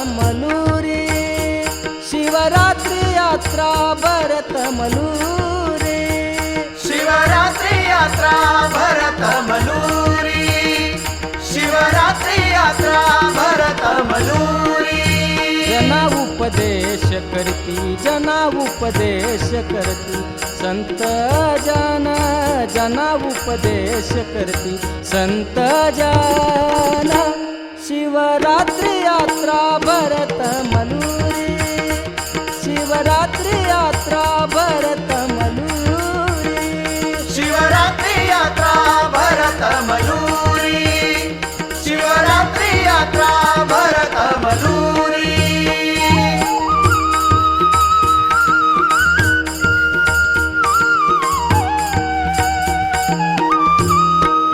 मलुरी शिवरात्री यात्रा भरत मलुरी शिवरात्री यात्रा भरत मलुरी शिवरात्री यात्रा भरत मलुरी जना उपदेश करती संत जना उपदेश करती संत जन शिवरात्री यात्रा भरत मलुरी शिवरात्री यात्रा भरत मलुरी शिवरात्री यात्रा भरत मलुरी शिवरात्री यात्रा भरत मलुरी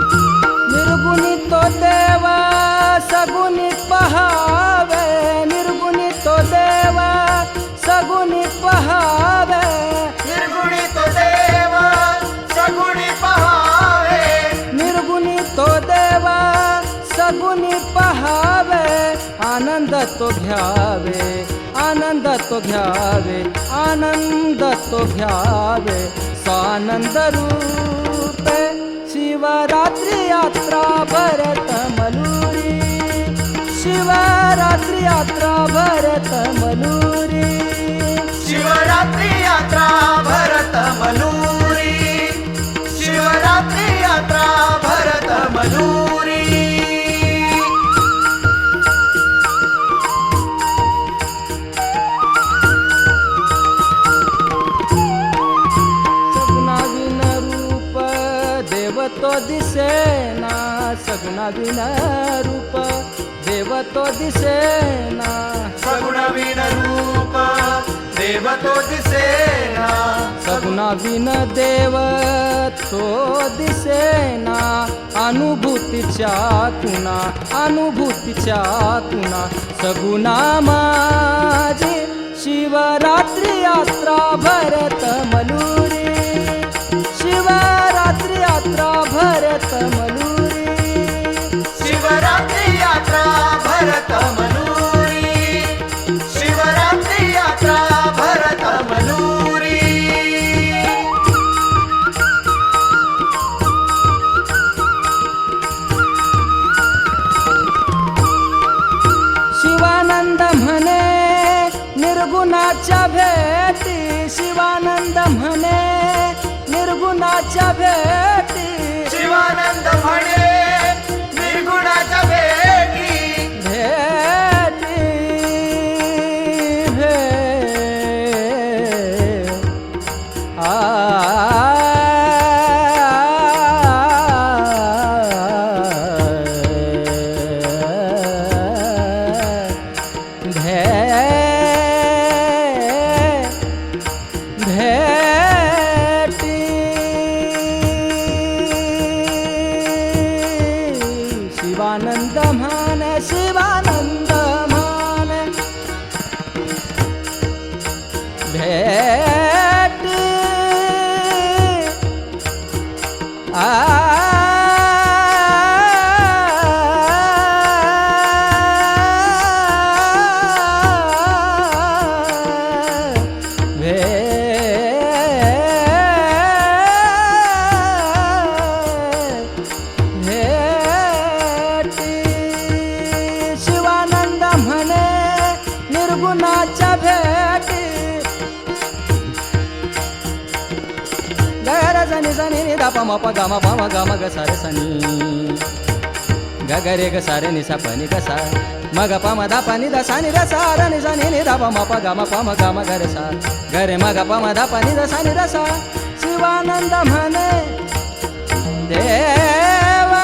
निर्गुणी तो देव सगुणी पहावे निर्गुणी तो देव सगुणी पहावे निर्गुणी तो देव सगुणी पहावे निर्गुणी तो देव सगुणी पहावे आनंद तो घ्यावे आनंद तो घ्यावे आनंद तो घ्यावे स्वानंद रूपे शिवरात्री यात्रा भरत मलुरी शिवरात्री यात्रा भरत मलुरी शिवरात्री यात्रा भरत मलुरी शिवरात्री यात्रा भरत मलुरी सगुणाविन रूप देव तो दिसेना सगुणाविन रूप देव तो दिसेना सगुणविन रूप देव तो दिसेना सगुणाविन देव तो दिसेना अनुभूतीच्या कुणा सगुणा माझी शिवरात्री यात्रा भरत मलुरी शिवरात्री यात्रा भरत मलुरी शिवरात्री यात्रा भरत मलुरी शिवरात्री यात्रा भरत मलुरी शिवानंद म्हणे निर्गुणाच्या भेटी शिवानंद म्हणे निर्गुणाच्या भेटी शिवानंद म्हणे निर्गुणाच्या भेटी भेटी भेटी शिवानंद म्हणे शिवानंद म्हणे भेटी शिवानंद म्हणे निर्गुणाच्या भेटी गैर सनी सनी नि दा पम प ग म ग सा रे सनी ग ग रे ग सा रे नि सा प नि ग सा म ग प म दा प नि दा सा नि दा सा र नि सा नि दा प म प ग म ग रे सा ग रे म ग प म दा प नि दा सा नि दा सा शिवानंद म्हणे देवा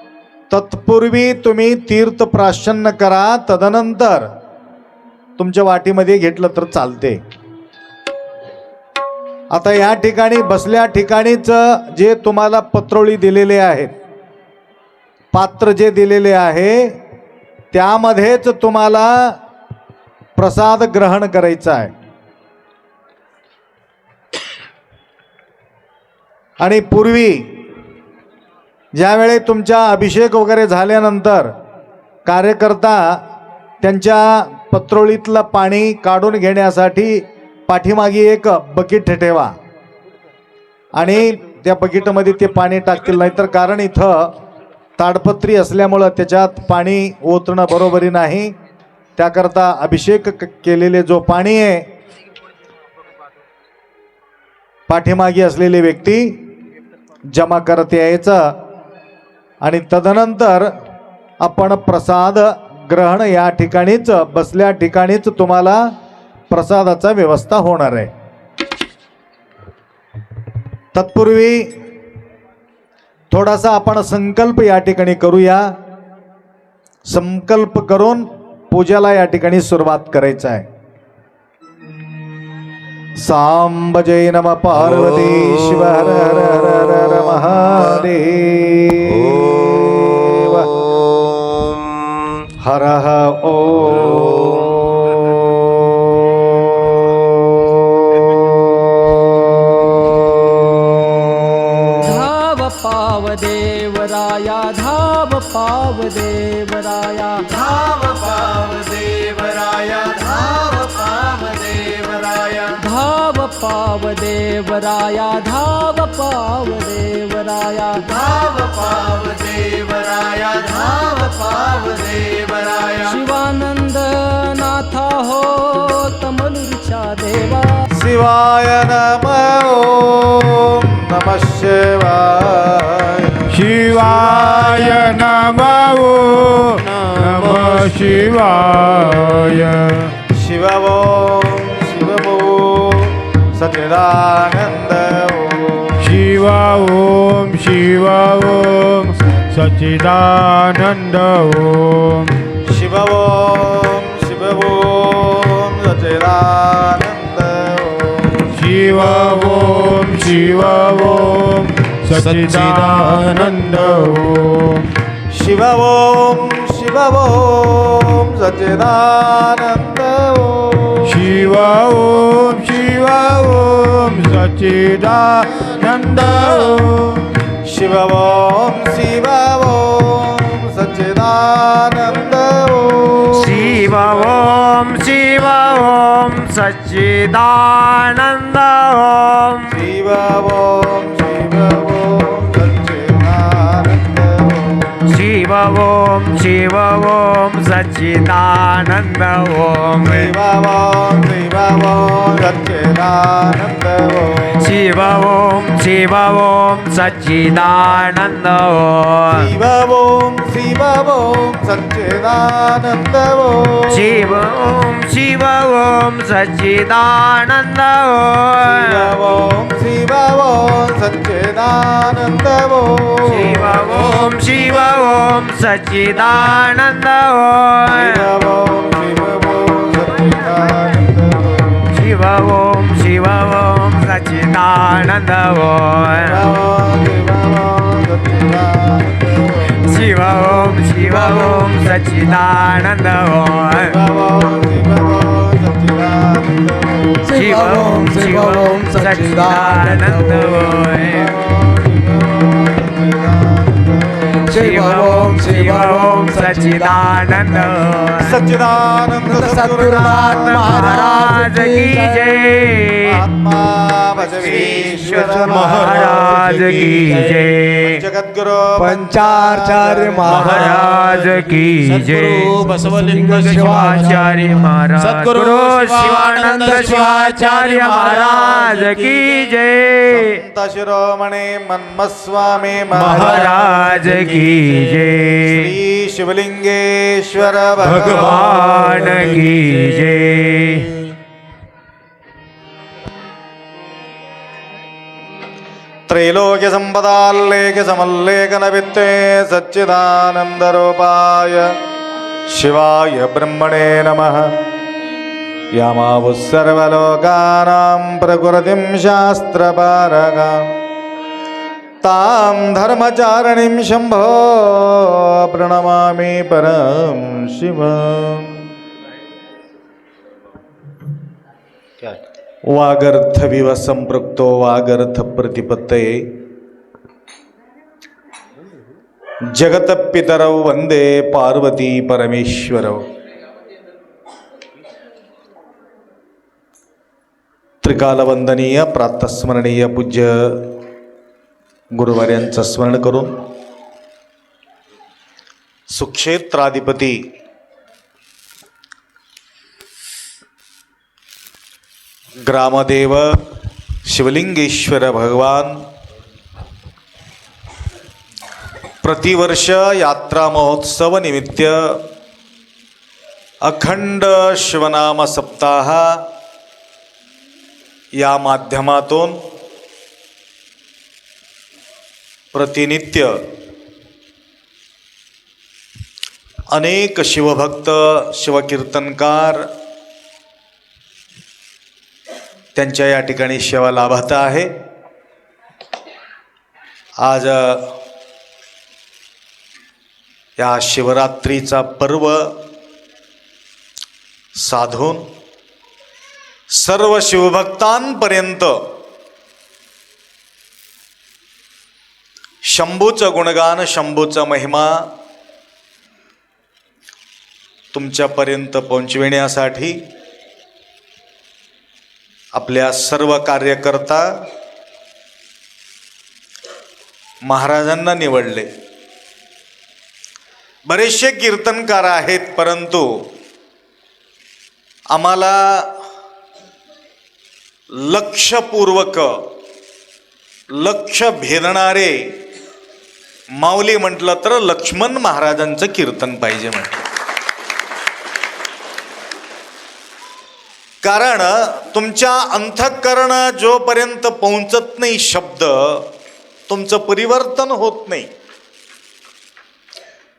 तत्पूर्वी तुम्ही तीर्थ प्राशन करा, तदनंतर तुमच्या वाटीमध्ये घेतलं तर चालते. आता या ठिकाणी बसल्या ठिकाणीच जे तुम्हाला पत्रोळी दिलेले आहेत, पात्र जे दिलेले आहे त्यामध्येच तुम्हाला प्रसाद ग्रहण करायचा आहे. आणि पूर्वी ज्यावेळी तुमचा अभिषेक वगैरे झाल्यानंतर कार्यकर्ता त्यांच्या पत्रोळीतलं पाणी काढून घेण्यासाठी पाठीमागे एक बकेट ठेवा आणि त्या बकेटमध्ये ते पाणी टाकतील. नाहीतर कारण इथं ताडपत्री असल्यामुळं त्याच्यात पाणी ओतणं बरोबरी नाही. त्याकरता अभिषेक केलेले जो पाणी आहे पाठीमागे असलेली व्यक्ती जमा करत यायचं आणि तदनंतर आपण प्रसाद ग्रहण या ठिकाणीच बसल्या ठिकाणीच तुम्हाला प्रसादाचा व्यवस्था होणार आहे. तत्पूर्वी थोडासा आपण संकल्प या ठिकाणी करूया. संकल्प करून पूजेला या ठिकाणी सुरुवात करायचं आहे. सांब जय नम पार्वती शिव हर हर हर हर हर महादेव हर हर ओ धाव पाव देवराया धाव पाव देवराया धाव पाव देवराया धाव पाव देवराया धाव पाव देवराया धाव पाव देवराया धाव पाव देवराया धाव पाव देवराया शिवानंद नाथा हो तमलूरच्या देवा शिवाय नम ओम नमः शिवाय शिवाय नमः नमः शिवाय शिव ओम सच्चिदानंद शिव ओम शिव ओम सच्चिदानंद ओम शिव ओम सच्चिदानंद शिव ओम सच्चिदानंद ओम शिव ओम सच्चिदानंद शिव ओम सच्चिदानंद शिव ओम सच्चिदानंद शिव ओम सच्चिदानंद ओम शिव ओम सच्चिदानंद शिव ओम सच्चिदानंद ओम शिव ओम सच्चिदानंद शिव ओम सच्चिदानंद शिव ओम सच्चिदानंद शिव ओम सच्चिदानंद शिव ओम सच्चिदानंद शिव ओम सच्चिदानंद शिव ओम सच्चिदानंद शिव ओम सच्चिदानंद शिव ओम सच्चिदानंद सच्चिदानंद सद्गुरुनाथ महाराज की जय आत्मा बसवेश्वर महाराज की जय जगद्गुरु पंचाचार्य महाराज की जय बसवलिंग शिवाचार्य महाराज सद्गुरु शिवानंद शिवाचार्य महाराज की जय संत शिरोमणी मन्मस्वामी महाराज की जय श्री शिवलिंगेश्वर भगवान की जय त्रैलोक्यसम्पदाल्लेख्यसमल्लेखनवित्ते सच्चिदानन्दरूपाय शिवाय ब्रह्मणे नमः। यामावुः सर्वलोकानां प्रकृतिं शास्त्रपारगां तां धर्मचारिणीं शम्भो प्रणमामि परं शिवम्। वागर्थविव संपृक्तो वागर्थ प्रतिपत्तये जगतपितरौ वंदे पार्वती परमेश्वरौ। त्रिकालवंदनीय प्रातस्मरणीय पूज्य गुरुवर्यांचं स्मरण करून सुक्षेत्राधिपती ग्रामदेव शिवलिंगेश्वर भगवान प्रतिवर्ष यात्रा महोत्सव निमित्त अखंड शिवनाम सप्ताह या माध्यमातून प्रतिनित्य अनेक शिवभक्त शिवकीर्तनकार त्यांच्या या ठिकाणी सेवा लाभत आहे। आज या शिवरात्रीचा पर्व साधून सर्व शिवभक्तांपर्यंत शंभूचं गुणगान शंभूचा महिमा तुमच्यापर्यंत पोहोचविण्यासाठी आपल्या सर्व कार्यकर्ता महाराजांना निवडले। बरेचसे कीर्तनकार आहेत, परंतु आम्हाला लक्षपूर्वक लक्ष भेदणारे माऊली म्हटलं तर लक्ष्मण महाराजांचं कीर्तन पाहिजे म्हटलं। कारण तुमच्या अंतःकरण जोपर्यंत पोहोचत नाही शब्द, तुमचं परिवर्तन होत नाही।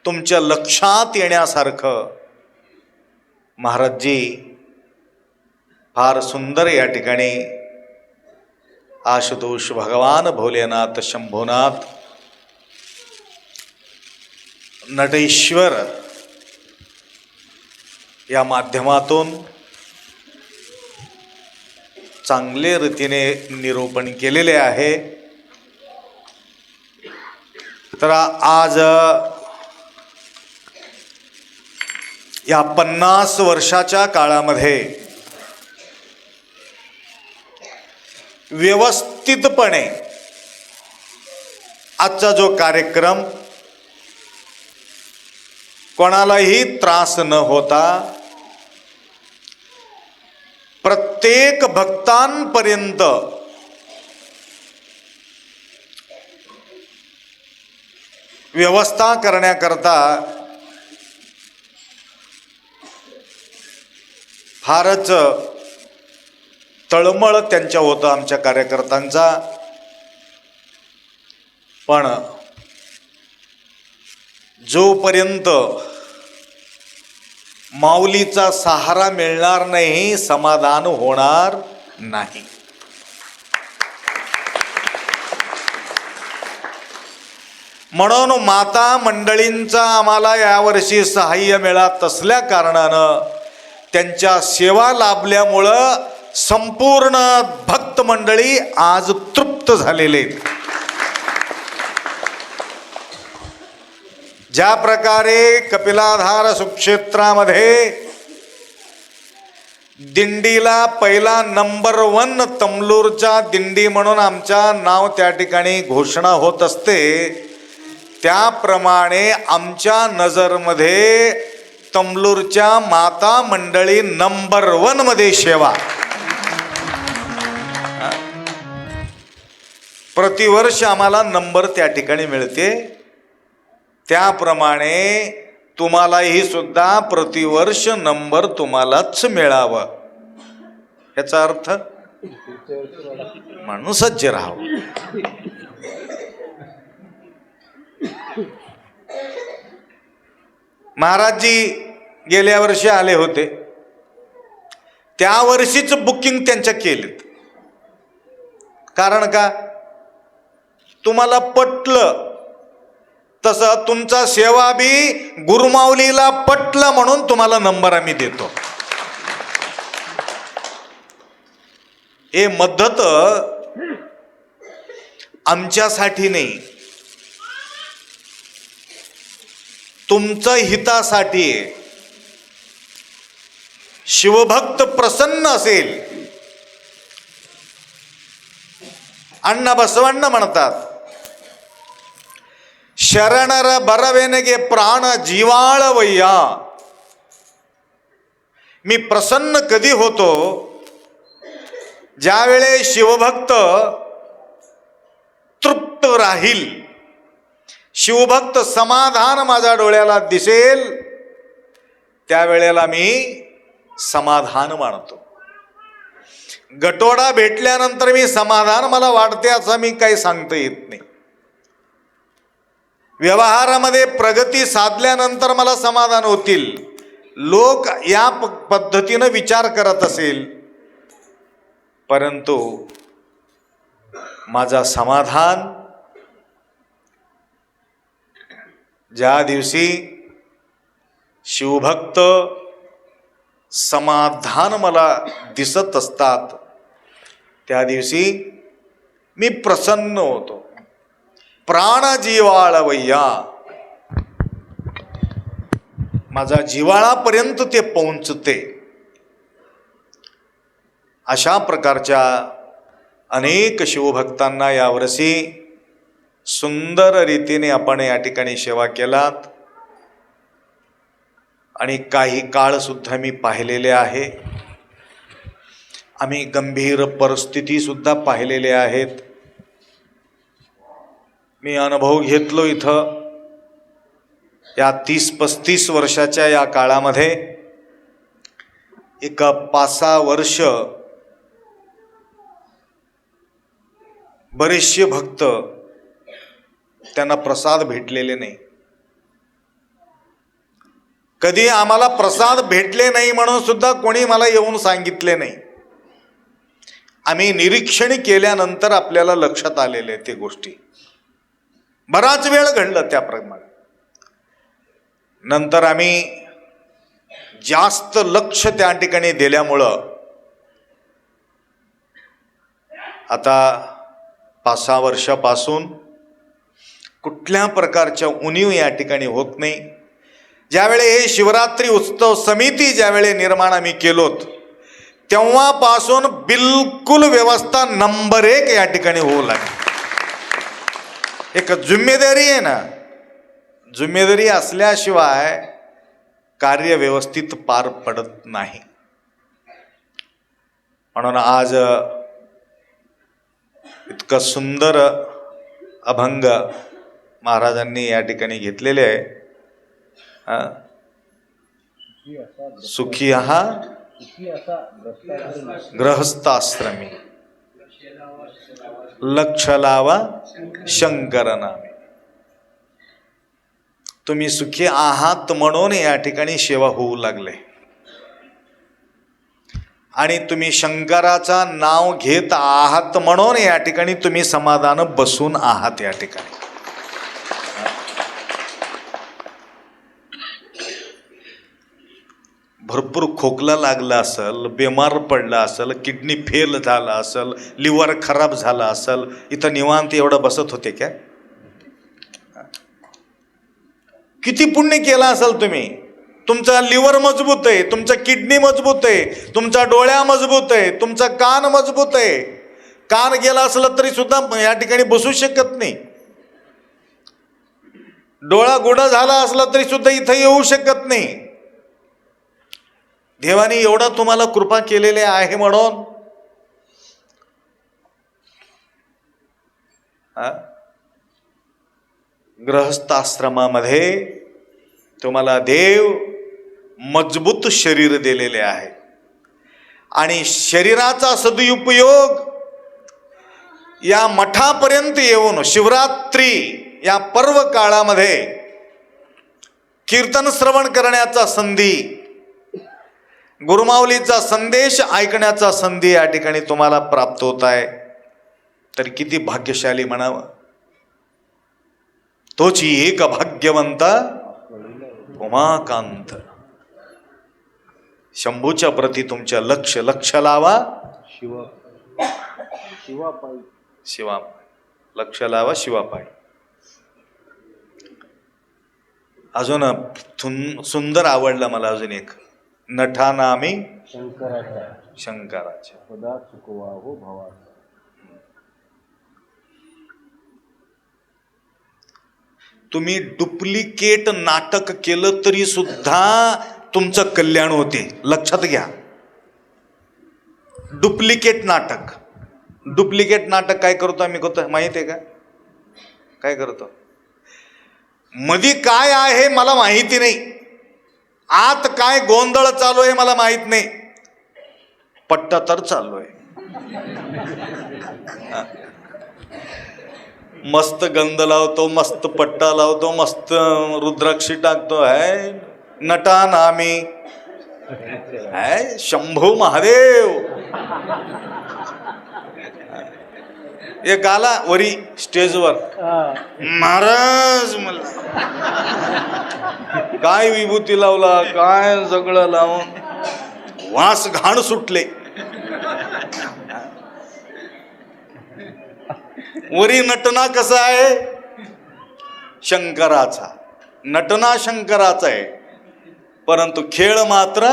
तुमच्या लक्षात येण्यासारखं महाराजजी फार सुंदर या ठिकाणी आशुतोष भगवान भोलेनाथ शंभोनाथ नटेश्वर या माध्यमातून चांगले रीतीने निरूपण केलेले आहे। तर आज या 50 वर्षाच्या काळामध्ये व्यवस्थितपणे आजचा जो कार्यक्रम कोणालाही त्रास न होता प्रत्येक भक्तांपर्यंत व्यवस्था करण्याकरता फारच तळमळ त्यांच्या होतं आमच्या कार्यकर्त्यांचा। पण जोपर्यंत माऊलीचा सहारा मिळणार नाही समाधान होणार नाही। म्हणून माता मंडळींचा आम्हाला यावर्षी सहाय्य मिळत असल्या कारणानं त्यांच्या सेवा लाभल्यामुळं संपूर्ण भक्त मंडळी आज तृप्त झालेले। ज्या प्रकारे कपिलाधार सुक्षेत्रामध्ये दिंडीला पहिला नंबर 1 तमलूरच्या दिंडी म्हणून आमच्या नाव त्या ठिकाणी घोषणा होत असते, त्याप्रमाणे आमच्या नजरमध्ये तमलूरच्या माता मंडळी नंबर 1 मध्ये सेवा। प्रतिवर्ष आम्हाला नंबर त्या ठिकाणी मिळते, त्याप्रमाणे तुम्हालाही सुद्धा प्रतिवर्ष नंबर तुम्हालाच मिळावं। याचा अर्थ माणूस सज्ज राहावं। महाराजजी गेल्या वर्षी आले होते, त्या वर्षीच बुकिंग त्यांच्या केलेत. कारण का? तुम्हाला पटलं तसं तुमचा सेवा बी गुरुमाऊलीला पटलं म्हणून तुम्हाला नंबर आम्ही देतो. हे मदत आमच्यासाठी नाही, तुमच्या हितासाठी आहे. शिवभक्त प्रसन्न असेल, अण्णा बसवण्ण म्हणतात, शरणर बरवेनगे प्राण जीवाळवय्या. मी प्रसन्न कधी होतो? ज्यावेळे शिवभक्त तृप्त राहील, शिवभक्त समाधान माझ्या डोळ्याला दिसेल, त्यावेळेला मी समाधान मानतो. गटोडा भेटल्यानंतर मी समाधान मला वाटते असं मी काही सांगता येत नाही. व्यवहारामध्ये प्रगती साधल्यानंतर मला समाधान होतील. लोक या पद्धतीनं विचार करत असेल, परंतु माझा समाधान ज्या दिवशी शिवभक्त समाधान मला दिसत असतात, त्या दिवशी मी प्रसन्न होतो. प्राण जिवाळवय्या, माझा जिवाळापर्यंत ते पोहोचते. अशा प्रकारच्या अनेक शिवभक्तांना यावर्षी सुंदर रीतीने आपण या ठिकाणी सेवा केलात. आणि काही काळ सुद्धा मी पाहिलेले आहे. आम्ही गंभीर परिस्थिती सुद्धा पाहिलेले आहेत. मी अनुभव घेतलो इथं या 30-35 वर्षाच्या या काळामध्ये. एक 5-6 वर्ष बरेचसे भक्त त्यांना प्रसाद भेटलेले नाही. कधी आम्हाला प्रसाद भेटले नाही म्हणून सुद्धा कोणी मला येऊन सांगितले नाही. आम्ही निरीक्षण केल्यानंतर आपल्याला लक्षात आलेले ते गोष्टी. बराच वेळ घडलं त्याप्रमाणे. नंतर आम्ही जास्त लक्ष त्या ठिकाणी दिल्यामुळं आता 5-6 वर्षापासून कुठल्या प्रकारच्या उणीव या ठिकाणी होत नाही. ज्यावेळे हे शिवरात्री उत्सव समिती ज्यावेळे निर्माण आम्ही केलोत, तेव्हापासून बिलकुल व्यवस्था नंबर 1 या ठिकाणी होऊ लागली. एक जिम्मेदारी आहे ना, जिम्मेदारी असल्याशिवाय कार्य व्यवस्थित पार पडत नाही. म्हणून आज इतकं सुंदर अभंग महाराजांनी या ठिकाणी घेतलेले आहे. सुखी हा ग्रहस्थाश्रमी, लक्ष लावा शंकर नामे. तुम्ही सुखी आहात म्हणून या ठिकाणी सेवा होऊ लागले, आणि तुम्ही शंकराचा नाव घेत आहात म्हणून या ठिकाणी तुम्ही समाधान बसून आहात. या ठिकाणी भरपूर खोकला लागला असेल, बेमार पडला असेल, किडनी फेल झाला असेल, लिव्हर खराब झाला असेल, इथं निवांत एवढं बसत होते क्या? किती पुण्य केला असेल तुम्ही. तुमचा लिव्हर मजबूत आहे, तुमचा किडनी मजबूत आहे, तुमचा डोळ्या मजबूत आहे, तुमचा कान मजबूत आहे. कान गेला असलं तरी सुद्धा या ठिकाणी बसू शकत नाही. डोळा गुडा झाला असला तरी सुद्धा इथं येऊ शकत नाही. देवाने एवढा तुम्हाला कृपा केलेले आहे म्हणून गृहस्थाश्रमामध्ये तुम्हाला देव मजबूत शरीर दिलेले आहे. आणि शरीराचा सदुपयोग या मठापर्यंत येऊन शिवरात्री या पर्व काळामध्ये कीर्तन श्रवण करण्याचा संधी, गुरुमाऊलीचा संदेश ऐकण्याचा संधी या ठिकाणी तुम्हाला प्राप्त होत आहे, तर किती भाग्यशाली म्हणावं. तोची एक भाग्यवंत उमाकांत. शंभूच्या प्रती तुमच्या लक्ष लावा, शिवा लक्ष लावा शिवापायी. अजून सुंदर आवडला मला अजून एक, नठानामी शंकराच्या. तुम्ही डुप्लिकेट नाटक केलं तरी सुद्धा तुमचं कल्याण होते, लक्षात घ्या. डुप्लिकेट नाटक काय करतो आम्ही, माहिती आहे का काय करतो? मधी काय आहे मला माहिती नाही, आत काय गोंधळ चालू आहे मला माहित नाही, पट्टा तर चालू आहे. मस्त गंध लावतो, मस्त पट्टा लावतो, मस्त रुद्राक्षी टाकतो, आहे नटा नामी, आहे शंभू महादेव. एक आला वरी स्टेजवर, महाराज मला काय विभूती लावला, काय सगळं लावून वास घाण सुटले. वरी नटना कसा आहे, शंकराचा. नटना शंकराचा आहे, परंतु खेळ मात्र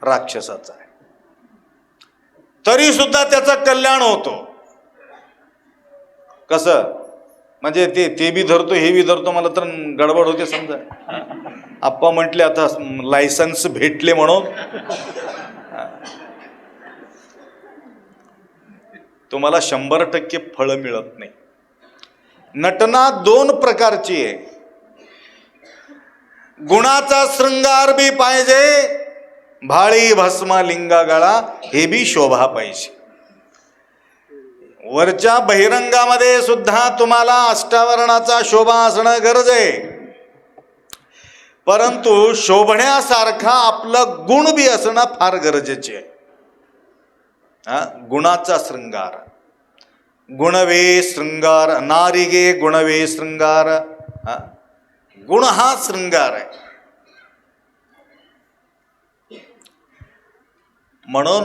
राक्षसाचा आहे. तरी सुद्धा त्याचं कल्याण होतो. कसं म्हणजे ते बी धरतो, हे बी धरतो, मला तर गडबड होते. समजा आप्पा म्हटले आता लायसन्स भेटले म्हणून तुम्हाला 100% फळ मिळत नाही. नटना 2 प्रकारची आहे. गुणाचा शृंगार बी पाहिजे, भाळी भस्मा लिंगा गळा हे बी शोभा पाहिजे. वरच्या बहिरंगामध्ये सुद्धा तुम्हाला अष्टावरणाचा शोभा असणं गरज आहे, परंतु शोभण्यासारखा आपलं गुण बी असणं फार गरजेचे आहे. गुणाचा शृंगार, गुणवे शृंगार, नारिगे गुणवे शृंगार. गुण हा शृंगार आहे. म्हणून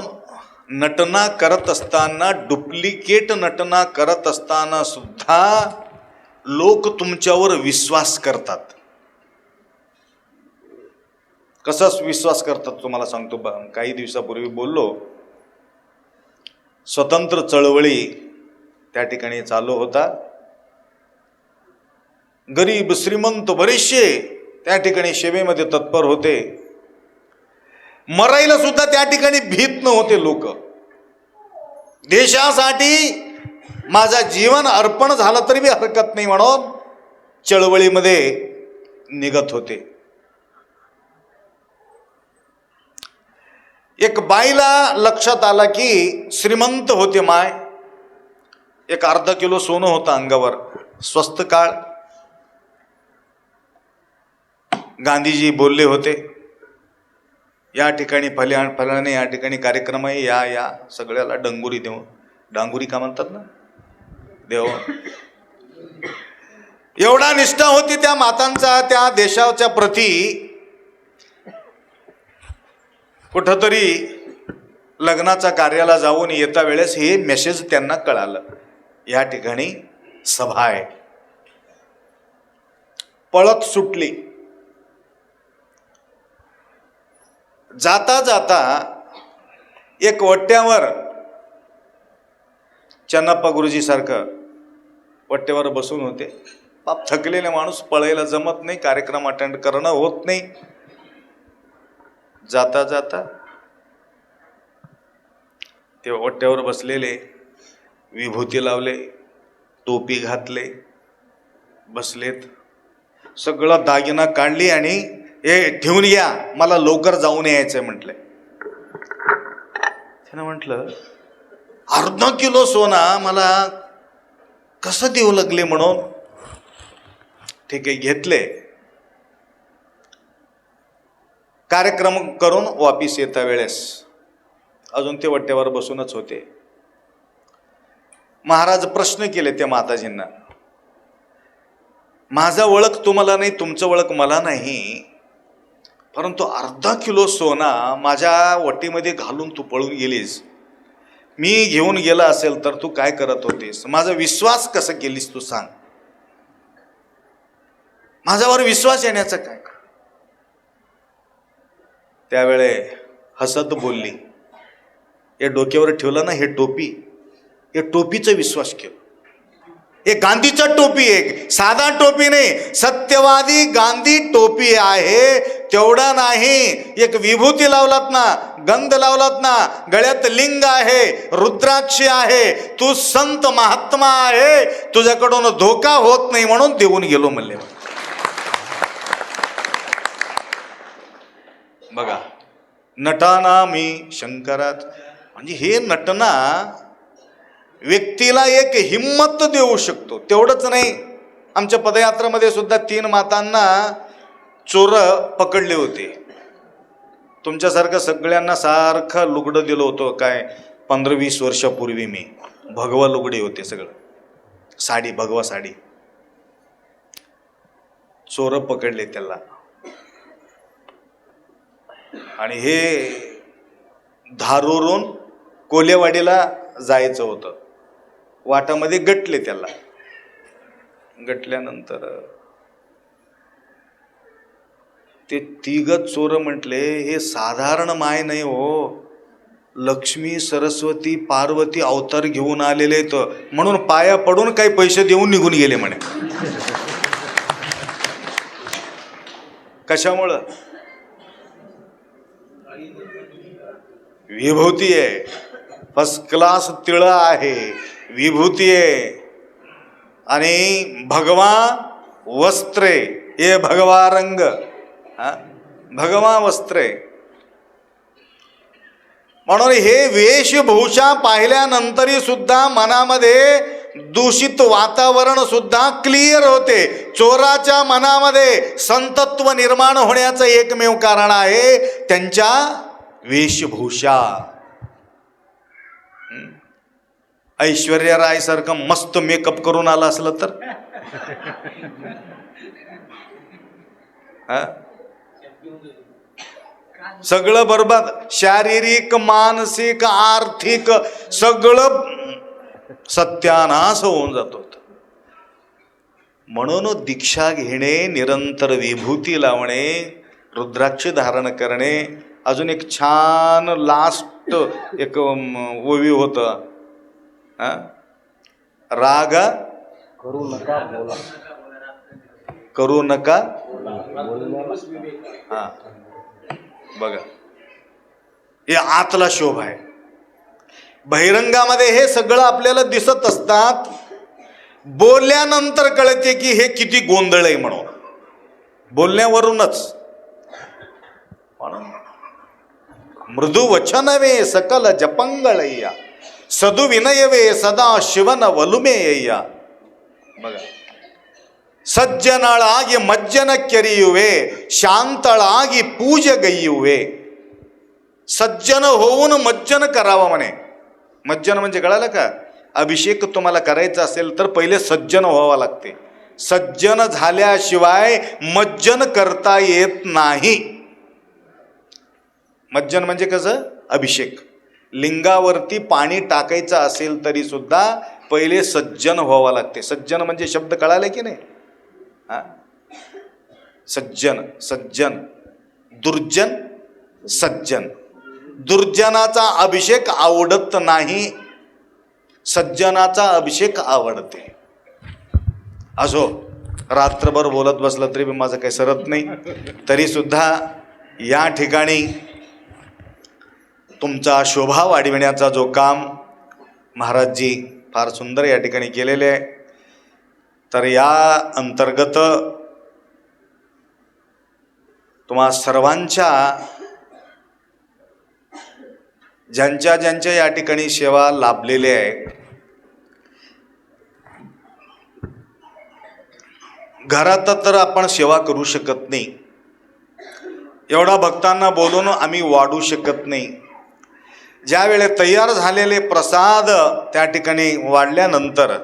नटना करत असताना, डुप्लिकेट नटना करत असताना सुद्धा लोक तुमच्यावर विश्वास करतात. कसा विश्वास करतात तुम्हाला सांगतो. काही दिवसापूर्वी बोललो, स्वतंत्र चळवळी त्या ठिकाणी चालू होता. गरीब श्रीमंत बरेचसे त्या ठिकाणी सेवेमध्ये तत्पर होते. मरायला सुद्धा त्या ठिकाणी भीत नव्हते लोक. देशासाठी माझा जीवन अर्पण झालं तरी बी हरकत नाही म्हणून चळवळीमध्ये निघत होते. एक बाईला लक्षात आला की श्रीमंत होते माय, एक अर्धा किलो सोनं होतं अंगावर, स्वस्त काळ. गांधीजी बोलले होते या ठिकाणी फलाने या ठिकाणी कार्यक्रम आहे, या सगळ्याला डंगुरी देऊ. डांगुरी का म्हणतात ना, देव. एवढा निष्ठा होती त्या मातांचा त्या देशाच्या प्रती. कुठंतरी लग्नाच्या कार्याला जाऊन येता वेळेस हे मेसेज त्यांना कळालं, या ठिकाणी सभा आहे. पळत सुटली. जाता जाता एक वट्ट्यावर, चन्नप्पा गुरुजी सारखं वट्ट्यावर बसून होते. पाप थकलेले माणूस, पळायला जमत नाही, कार्यक्रम अटेंड करणं होत नाही. जाता जाता ते वट्ट्यावर बसलेले, विभूती लावले, टोपी घातले, बसलेत. सगळं दागिना काढली आणि हे ठेवून या, मला लवकर जाऊन यायचंय म्हटलंय. त्यानं म्हटलं अर्धा किलो सोना मला कसं देऊ लागले म्हणून ठीक आहे घेतले. कार्यक्रम करून वापिस येता वेळेस अजून ते वट्ट्यावर बसूनच होते. महाराज प्रश्न केले त्या माताजींना, माझा ओळख तुम्हाला नाही, तुमचं ओळख मला नाही, परंतु अर्धा किलो सोना माझ्या वटीमध्ये घालून तू पळून गेलीस. मी घेऊन गेला असेल तर तू काय करत होतीस? माझा विश्वास कसं केलीस तू सांग. माझ्यावर विश्वास येण्याचं काय? त्यावेळे हसत बोलली, हे डोक्यावर ठेवलं ना हे टोपी, हे टोपीचा विश्वास केला. हे गांधीचा टोपी आहे, साधा टोपी नाही, सत्यवादी गांधी टोपी आहे. तेवढा नाही, एक विभूती लावलात ना, गंध लावलात ना, गळ्यात लिंग आहे, रुद्राक्षी आहे, तू संत महात्मा आहे, तुझ्याकडून धोका होत नाही म्हणून देऊन गेलो म्हणले. बघा, नटाना मी शंकरात, म्हणजे हे नटना व्यक्तीला एक हिम्मत देऊ शकतो. तेवढंच नाही, आमच्या पदयात्रामध्ये सुद्धा 3 मातांना चोर पकडले होते. तुमच्यासारखं सगळ्यांना सारखं लुगडं दिलं होतं काय 15-20 वर्षापूर्वी. मी भगवा लुगडे होते सगळं, साडी, भगवा साडी. चोर पकडले त्याला, आणि हे धारूरून कोलेवाडीला जायचं होतं. वाटामध्ये गटले त्याला. गटल्यानंतर ते 3 चोर म्हटले, हे साधारण माय नाही हो, लक्ष्मी सरस्वती पार्वती अवतार घेऊन आलेले तर म्हणून पाया पडून काही पैसे देऊन निघून गेले म्हणे. कशामुळं? विभूती आहे, फर्स्ट क्लास तिळ आहे, विभूती आहे, आणि भगवा वस्त्रे, हे भगवा रंग, भगवा वस्त्रे. म्हणून हे वेशभूषा पाहिल्यानंतरही सुद्धा मनामध्ये दूषित वातावरण सुद्धा क्लिअर होते. चोराच्या मनामध्ये संतत्व निर्माण होण्याचं एकमेव कारण आहे त्यांच्या वेशभूषा. ऐश्वर्या राय सारखं मस्त मेकअप करून आला असलं तर सगळं बरबाद, शारीरिक, मानसिक, आर्थिक सगळं सत्यानाश होऊन जातो. म्हणून दीक्षा घेणे, निरंतर विभूती लावणे, रुद्राक्ष धारण करणे. अजून एक छान लास्ट एक ओवी होत, राग करू नका. हा बघा, हे आतला शोभा आहे. बहिरंगामध्ये हे सगळं आपल्याला दिसत असतात, बोलल्यानंतर कळते की हे किती गोंधळ आहे म्हणून. बोलण्यावरूनच मृदू वचनवे सकल जपंगळय्या, सदु विनयवे सदा शिवन वलुमेय्या. बघा, ಸಜ್ಜನಳಾಗಿ ಮಜ್ಜನ ಕೆರೆಯುವೆ, ಶಾಂತಳಾಗಿ पूजगैयुवे. सज्जन होऊन मज्जन करावं म्हणे. मज्जन म्हणजे कळालं का? अभिषेक तुम्हाला करायचा असेल तर पहिले सज्जन व्हावं लागते. सज्जन झाल्याशिवाय मज्जन करता येत नाही. मज्जन म्हणजे कसं? अभिषेक. लिंगावरती पाणी टाकायचं असेल तरी सुद्धा पहिले सज्जन व्हावं लागते. सज्जन म्हणजे शब्द कळाले की नाही? सज्जन, सज्जन, दुर्जन, सज्जन. दुर्जनाचा अभिषेक आवडत नाही, सज्जनाचा अभिषेक आवडते. असो, रात्रभर बोलत बसलं तरी माझं काही सरत नाही. तरी सुद्धा या ठिकाणी तुमचा शोभा वाढविण्याचा जो काम महाराजजी फार सुंदर या ठिकाणी केलेले आहे, तर या अंतर्गत तुम्हा सर्वांच्या ज्यांच्या ज्यांच्या या ठिकाणी सेवा लाभलेल्या आहे, घरात तर आपण सेवा करू शकत नाही, एवढा भक्तांना बोलून आम्ही वाढू शकत नाही. ज्यावेळे तयार झालेले प्रसाद त्या ठिकाणी वाढल्यानंतर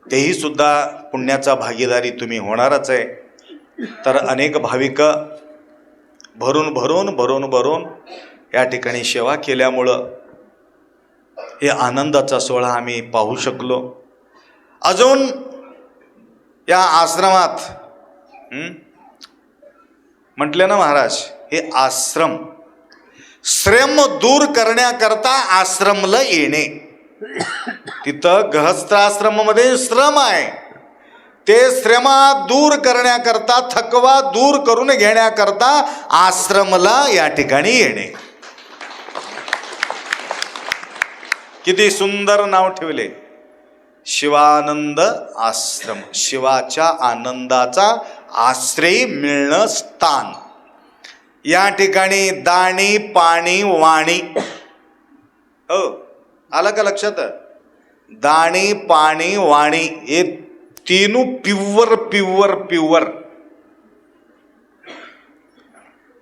तेही सुद्धा पुण्याचा भागीदारी तुम्ही होणारच आहे. तर अनेक भाविक भरून भरून भरून भरून या ठिकाणी सेवा केल्यामुळं हे आनंदाचा सोहळा आम्ही पाहू शकलो. अजून या आश्रमात म्हटले ना महाराज, हे आश्रम श्रम दूर करण्याकरता आश्रमला येणे. तिथं गृहस्थाश्रमामध्ये श्रम आहे, ते श्रमा दूर करण्याकरता, थकवा दूर करून घेण्याकरता आश्रमला या ठिकाणी येणे. किती सुंदर नाव ठेवले, शिवानंद आश्रम. शिवाच्या आनंदाचा आश्रय मिळणं स्थान. या ठिकाणी दाणी पाणी वाणी, हो आलं का लक्षात? दाणी पाणी वाणी हे तीनू प्युअर प्युअर प्युअर.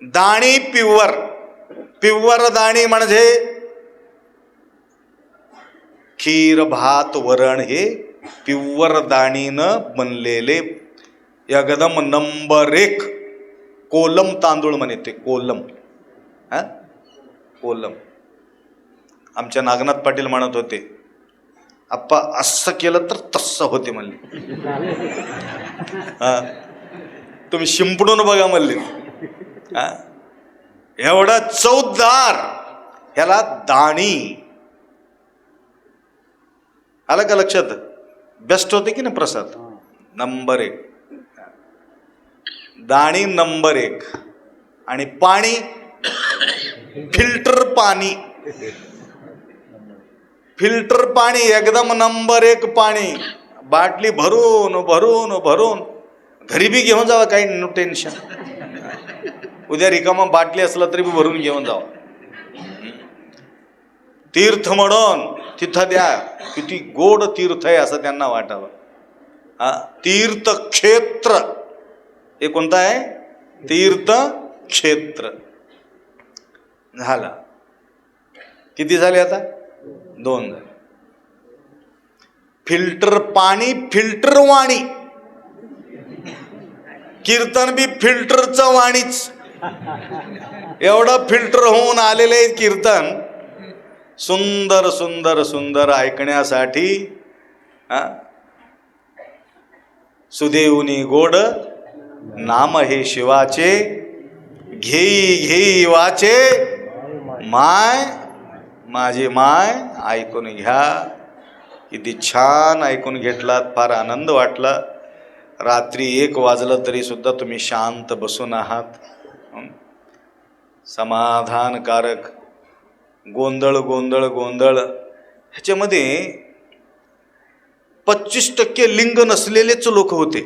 दाणी प्युअर, प्युअर दाणी म्हणजे खीर भात वरण हे प्युअर दाणीनं बनलेले एकदम नंबर 1 कोलम तांदूळ म्हणते. कोलम, हा कोलम. आमच्या नागनाथ पाटील म्हणत होते, आप्पा असं केलं तर तसं होते म्हणले. हा तुम्ही शिंपडून बघा म्हणले. हा एवढा चौदार ह्याला दाणी. आलं का लक्षात? बेस्ट होते की ना प्रसाद नंबर 1. दाणी नंबर 1. आणि पाणी फिल्टर पाणी. फिल्टर पाणी एकदम नंबर 1 पाणी. बाटली भरून भरून भरून घरी बी घेऊन जावा, काही नो टेन्शन. उद्या रिकामा बाटली असलं तरी बी भरून घेऊन जावा. तीर्थ म्हणून तिथं द्या. किती गोड तीर्थ आहे असं त्यांना वाटावं. हा तीर्थक्षेत्र हे कोणतं आहे? तीर्थक्षेत्र. झाला. किती झाले आता? 2 झाले. फिल्टर पाणी फिल्टर वाणी. कीर्तन बी फिल्टरचं वाणीच. एवढं फिल्टर होऊन आलेलं आहे कीर्तन. सुंदर सुंदर सुंदर ऐकण्यासाठी. सुदेवनी गोड नाम हे शिवाचे, घेई घेई वाचे माय माझी माय. ऐकून घ्या. किती छान ऐकून घेतलात, फार आनंद वाटला. रात्री 1 वाजलं तरी सुद्धा तुम्ही शांत बसून आहात. समाधानकारक. गोंधळ गोंधळ गोंधळ. ह्याच्यामध्ये 25% लिंग नसलेलेच लोक होते.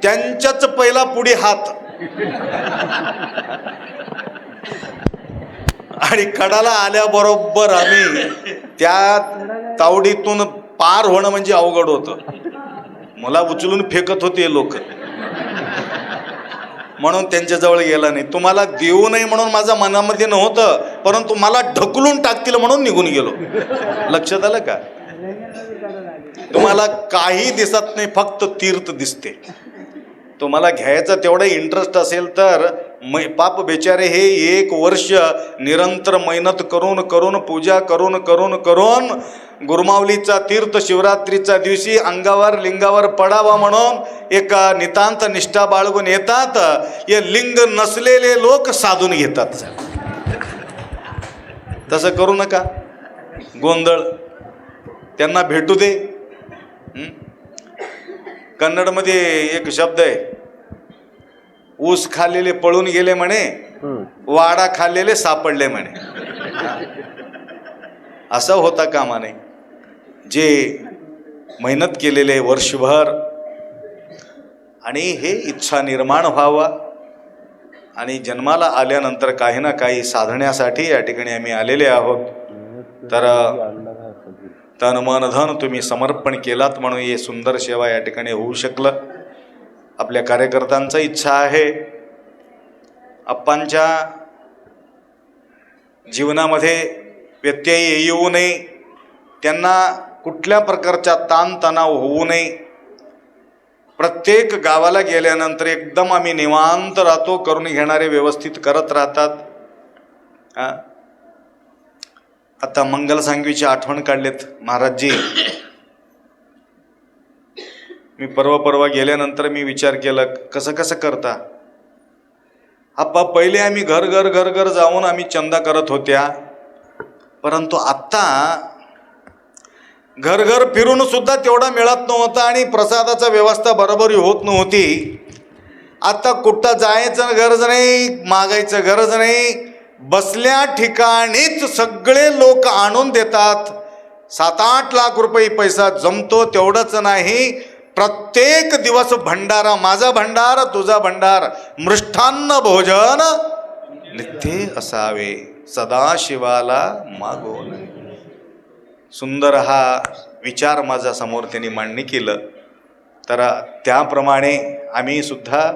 त्यांच्याच पहिला पुढे हात. आणि कडाला आल्याबरोबर आम्ही त्या तावडीतून पार होणं म्हणजे अवघड होतं. मला उचलून फेकत होते लोक, म्हणून त्यांच्याजवळ गेला नाही. तुम्हाला देऊ नये म्हणून माझ्या मनामध्ये नव्हतं, परंतु मला ढकलून टाकतील म्हणून निघून गेलो. लक्षात आलं का? तुम्हाला काही दिसत नाही, फक्त तीर्थ दिसते. तुम्हाला घ्यायचा तेवढा इंटरेस्ट असेल तर पाप बेचारे हे 1 वर्ष निरंतर मेहनत करून करून पूजा करून करून करून गुरुमाऊलीचा तीर्थ शिवरात्रीच्या दिवशी अंगावर लिंगावर पडावा म्हणून एक नितांत निष्ठा बाळगून येतात. हे लिंग नसलेले लोक साधून घेतात. तसं करू नका. गोंधळ त्यांना भेटू दे. कन्नडमध्ये एक शब्द आहे, ऊस खाल्लेले पळून गेले म्हणे, वाडा खाल्लेले सापडले म्हणे. असं होता कामा नये. जे मेहनत केलेले वर्षभर आणि हे इच्छा निर्माण व्हावा. आणि जन्माला आल्यानंतर काही ना काही साधण्यासाठी या ठिकाणी आम्ही आलेले आहोत. तर तन मन धन तुम्ही समर्पण केलात म्हणून हे सुंदर सेवा या ठिकाणी होऊ शकलं. आपल्या कार्यकर्त्यांचा इच्छा आहे अप्पांच्या जीवनामध्ये व्यत्यय येऊ नये, त्यांना कुठल्या प्रकारचा ताणतणाव होऊ नये. प्रत्येक गावाला गेल्यानंतर एकदम आम्ही निवांत राहतो, करून घेणारे व्यवस्थित करत राहतात. आता मंगलसांगवीची आठवण काढलेत महाराजजी. मी परवा गेल्यानंतर मी विचार केला कसं कसं करता. आप्पा पहिले आम्ही घर जाऊन आम्ही चंदा करत होत्या, परंतु आत्ता घर फिरून सुद्धा तेवढा मिळत नव्हता आणि प्रसादाचा व्यवस्था बरोबर होत नव्हती. आता कुठं जायचं गरज नाही, मागायचं गरज नाही, बसल्या ठिकाणीच सगळे लोक आणून देतात. 7-8 लाख रुपये पैसा जमतो. तेवढंच नाही, प्रत्येक दिवस भंडारा, माझा भंडार तुझा भंडार, मृष्टान्न भोजन नित्य असावे, सदाशिवाला मागून. सुंदर हा विचार माझ्या समोर त्यांनी मांडणी केलं. तर त्याप्रमाणे आम्ही सुद्धा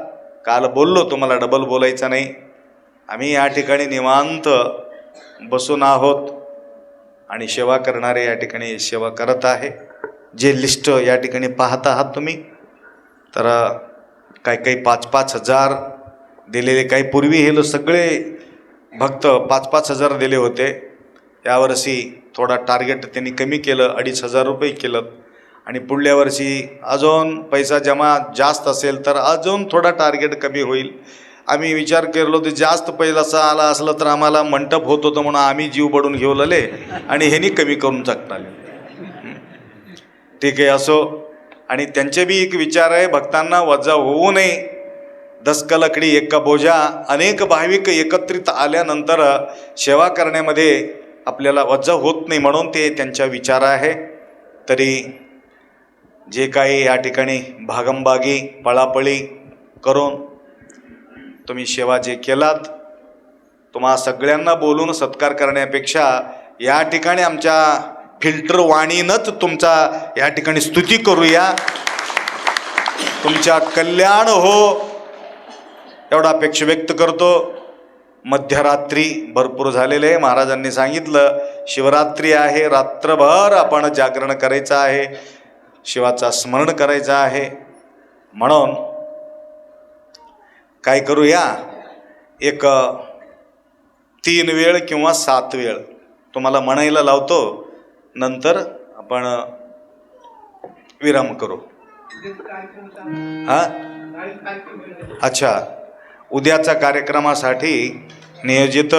काल बोललो, तुम्हाला डबल बोलायचं नाही. आम्ही या ठिकाणी निवांत बसून आहोत आणि सेवा करणारे या ठिकाणी सेवा करत आहे. जे लिस्ट या ठिकाणी पाहत आहात तुम्ही, तर काही 5-5 हजार दिलेले, काही पूर्वी हे सगळे भक्त 5-5 हजार दिले होते. यावर्षी थोडा टार्गेट त्यांनी कमी केलं, 2,500 रुपये केलं. आणि पुढल्या वर्षी अजून पैसा जमा जास्त असेल तर अजून थोडा टार्गेट कमी होईल. आम्ही विचार केलो तर जास्त पैसा आला असलं तर आम्हाला मंटप होत होतं म्हणून आम्ही जीव बडून घेऊ लागले आणि ह्यांनी कमी करून टाकले. ठीक आहे, असो. आणि त्यांचे बी एक विचार आहे, भक्तांना वजा होऊ नये. 10 लकडी एका बोजा. अनेक भाविक एकत्रित आल्यानंतर सेवा करण्यामध्ये आपल्याला वजा होत नाही म्हणून ते त्यांचा विचार आहे. तरी जे काही या ठिकाणी भागंबागी पळापळी करून तुम्ही सेवा जे केलात, तुम्हा सगळ्यांना बोलून सत्कार करण्यापेक्षा या ठिकाणी आमच्या फिल्टर वाणीनंच तुमचा या ठिकाणी स्तुती करूया. तुमच्या कल्याण हो एवढा अपेक्षा व्यक्त करतो. मध्यरात्री भरपूर झालेले आहे. महाराजांनी सांगितलं शिवरात्री आहे, रात्रभर आपण जागरण करायचं आहे, शिवाचा स्मरण करायचं आहे. म्हणून काय करूया, एक 3 वेळ किंवा 7 वेळ तुम्हाला म्हणायला लावतो, नंतर आपण विराम करू. अच्छा, उद्याच्या कार्यक्रमासाठी नियोजित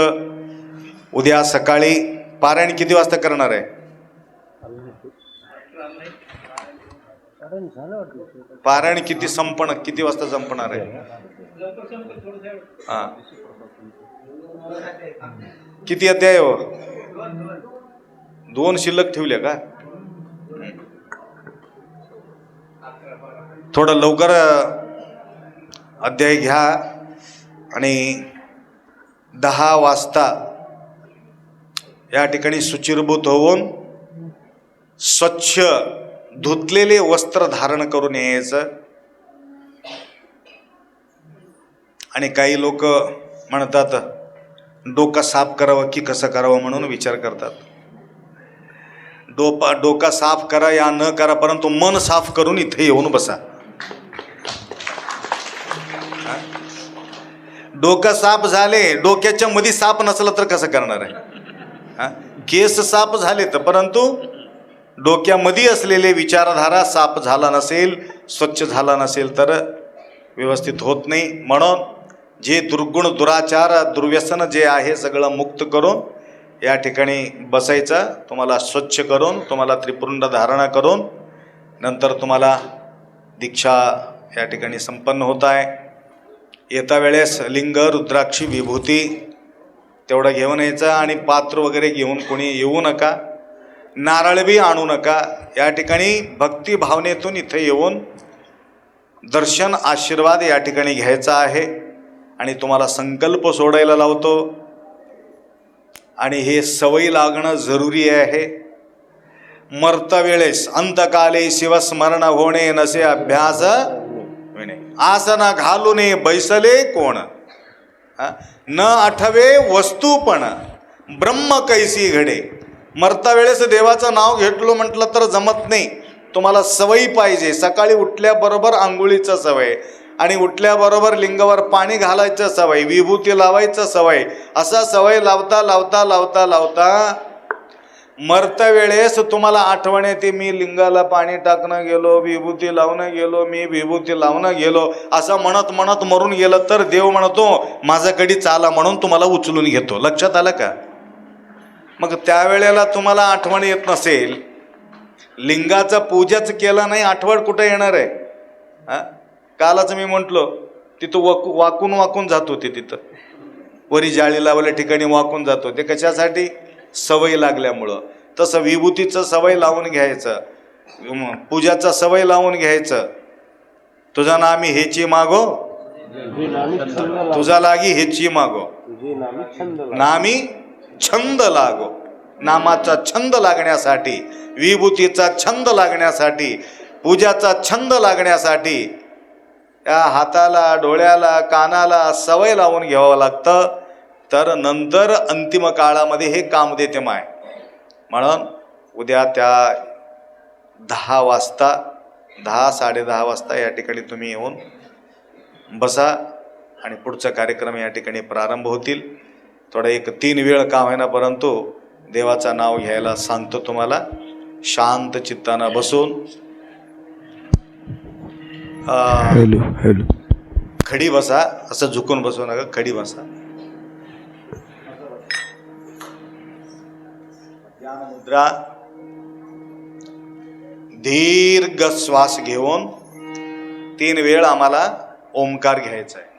उद्या सकाळी पारायण किती वाजता करणार आहे? पारायण किती वाजता संपणार आहे? हां, किती अध्याय हो? 2 शिल्लक ठेवल्या का? थोडं लवकर अध्याय घ्या आणि 10 वाजता या ठिकाणी शुचिर्भूत होऊन स्वच्छ धुतलेले वस्त्र धारण करून यायचं. आणि काही लोक म्हणतात डोकं साफ करावं की कसं करावं म्हणून विचार करतात. डोका साफ करा या न करा, परंतु मन साफ करून इथे येऊन बसा. डोकं साफ झाले, डोक्याच्या मध्ये साफ नसलं तर कसं करणार आहे? केस साफ झाले तर, परंतु डोक्यामध्ये असलेले विचारधारा साफ झाला नसेल, स्वच्छ झाला नसेल तर व्यवस्थित होत नाही. म्हणून जे दुर्गुण, दुराचार, दुर्व्यसन जे आहे सगळं मुक्त करून या ठिकाणी बसायचं. तुम्हाला स्वच्छ करून, तुम्हाला त्रिपुंड धारणा करून नंतर तुम्हाला दीक्षा या ठिकाणी संपन्न होत आहे. येता वेळेस लिंग, रुद्राक्षी, विभूती तेवढं घेऊन यायचं आणि पात्र वगैरे घेऊन कोणी येऊ नका. नारळ बी आणू नका. या ठिकाणी भक्ती भावनेतून इथे येऊन दर्शन, आशीर्वाद या ठिकाणी घ्यायचा आहे. आणि तुम्हाला संकल्प सोडायला लावतो. आणि हे सवयी लागणं जरुरी आहे. मरता वेळेस अंतकाले शिवस्मरण होणे नसे अभ्यास विणे. आसन घालूने बैसले कोण, न आठवे वस्तूपण ब्रह्म कैसी घडे. मरता वेळेस देवाचं नाव घेतलो म्हटलं तर जमत नाही. तुम्हाला सवयी पाहिजे. सकाळी उठल्याबरोबर आंघोळीचं सवय, आणि उठल्याबरोबर लिंगावर पाणी घालायचं सवय, विभूती लावायचं सवय. असा सवय लावता लावता लावता लावता मरता वेळेस तुम्हाला आठवण येते, मी लिंगाला पाणी टाकणं गेलो, विभूती लावणं गेलो, मी विभूती लावणं गेलो. असं म्हणत म्हणत मरून गेलं तर देव म्हणतो माझ्याकडे चाला म्हणून तुम्हाला उचलून घेतो. लक्षात आलं का? मग त्यावेळेला तुम्हाला आठवण येत नसेल, लिंगाचं पूजाच केलं नाही, आठवण कुठं येणार आहे? कालच मी म्हटलो तिथं वाकून वाकून जात होते. तिथं वरी जाळी लावल्या ठिकाणी वाकून जात होते. कशासाठी? सवय लागल्यामुळं. तसं विभूतीचं सवय लावून घ्यायचं, पूजाचा सवय लावून घ्यायचं. तुझा नामी हेची मागो, तुझा लागी हेची मागो, नामी छंद लागो. नामाचा छंद लागण्यासाठी, विभूतीचा छंद लागण्यासाठी, पूजाचा छंद लागण्यासाठी या हाताला, डोळ्याला, कानाला सवय लावून घ्यावं लागतं. तर नंतर अंतिम काळामध्ये हे काम देते माय. म्हणून उद्या त्या 10 वाजता 10-10:30 वाजता या ठिकाणी तुम्ही येऊन बसा आणि पुढचा कार्यक्रम या ठिकाणी प्रारंभ होतील. थोडा एक 3 वेळ का होईना परंतु देवाचं नाव घ्यायला सांगतो तुम्हाला. शांत चित्तानं बसून खडी बसा. असं झुकून बसू नका, खडी बसा. मुद्रा. दीर्घ श्वास घेऊन 3 वेळ आम्हाला ओंकार घ्यायचा आहे.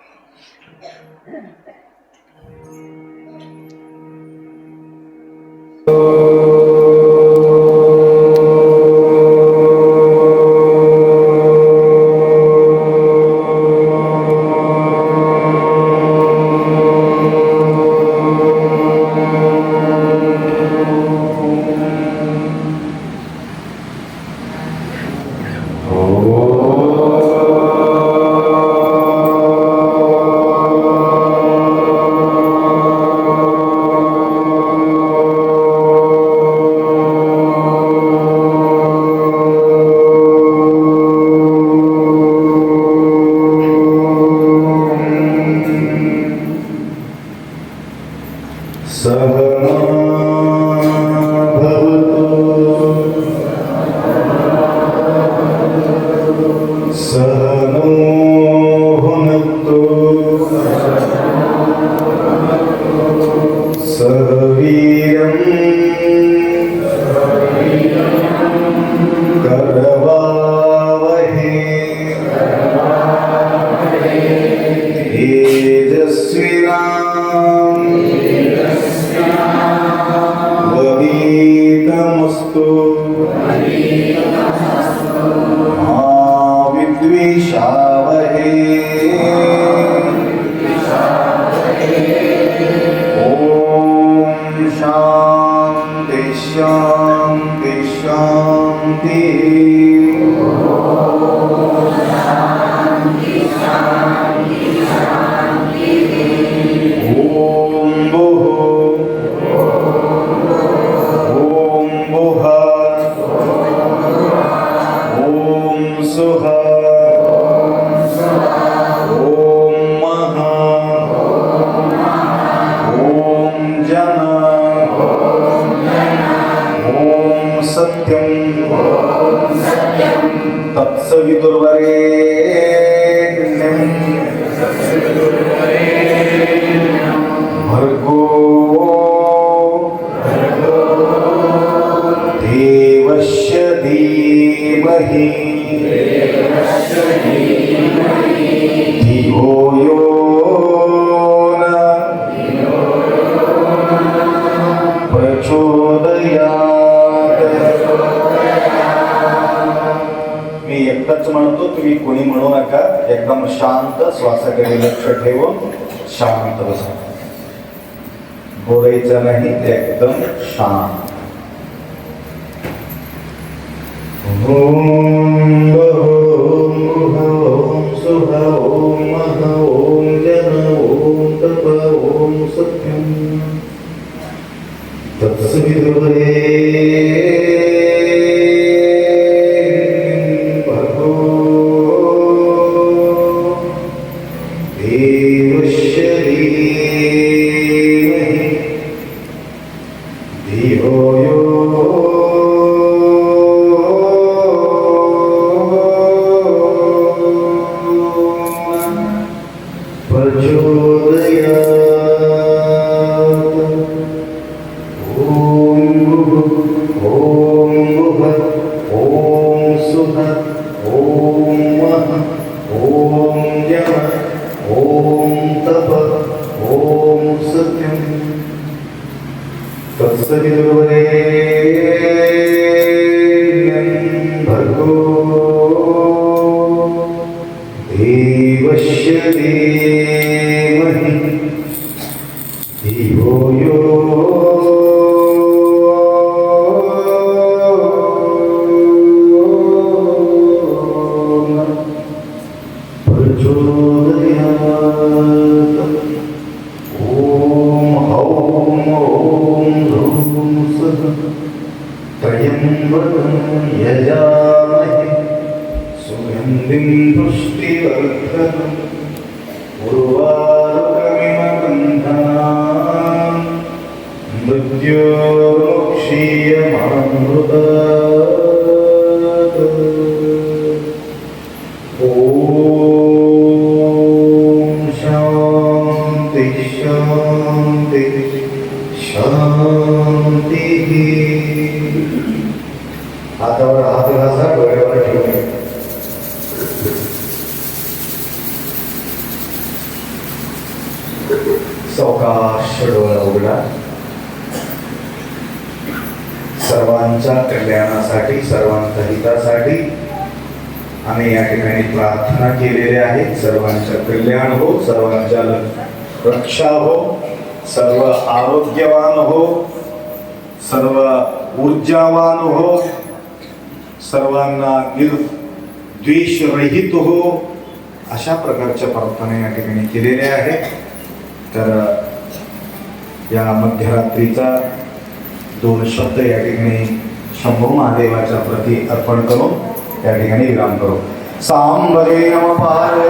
मी एकटाच म्हणतो, तुम्ही कोणी म्हणू नका. एकदम शांत श्वासाकडे लक्ष ठेवून शांत बसा. बोलायचं नाही, एकदम शांत. ओम ओम सुह ओम मह ओम जन ओम तप ओम सत्यम तत्सवितुर्वरेण्यं भर्गो देवस्य धीमहि धियो यो भर्गो देवस्य धीमहि धियो यो प्रचोदयात्. ओम हौं ओं ह्रूं स्वः त्र्यम्बकं यजामहे सुगन्धिं पुष्टिवर्धनम् उर्वारुकमिव बन्धनान् मृत्योर्मुक्षीयमामृतात्. ओम शांति शांति शांति. हातावर हात घासा, डोळ्यावर ठेवून सावकाश डोळा उघडा. सर्वांच्या कल्याणासाठी, सर्वांच्या हितासाठी आम्ही या ठिकाणी प्रार्थना केलेल्या आहेत. सर्वांच्या कल्याण हो, सर्वांच्या रक्षा हो, सर्व आरोग्यवान हो, सर्व ऊर्जावान हो, सर्वांना द्वेषरहित हो, अशा प्रकारच्या प्रार्थना या ठिकाणी केलेल्या आहेत. तर या मध्यरात्रीचा 2 शब्द या ठिकाणी शंभू महादेवाच्या प्रती अर्पण करून या ठिकाणी विराम करू. सांबरे नम पार्वती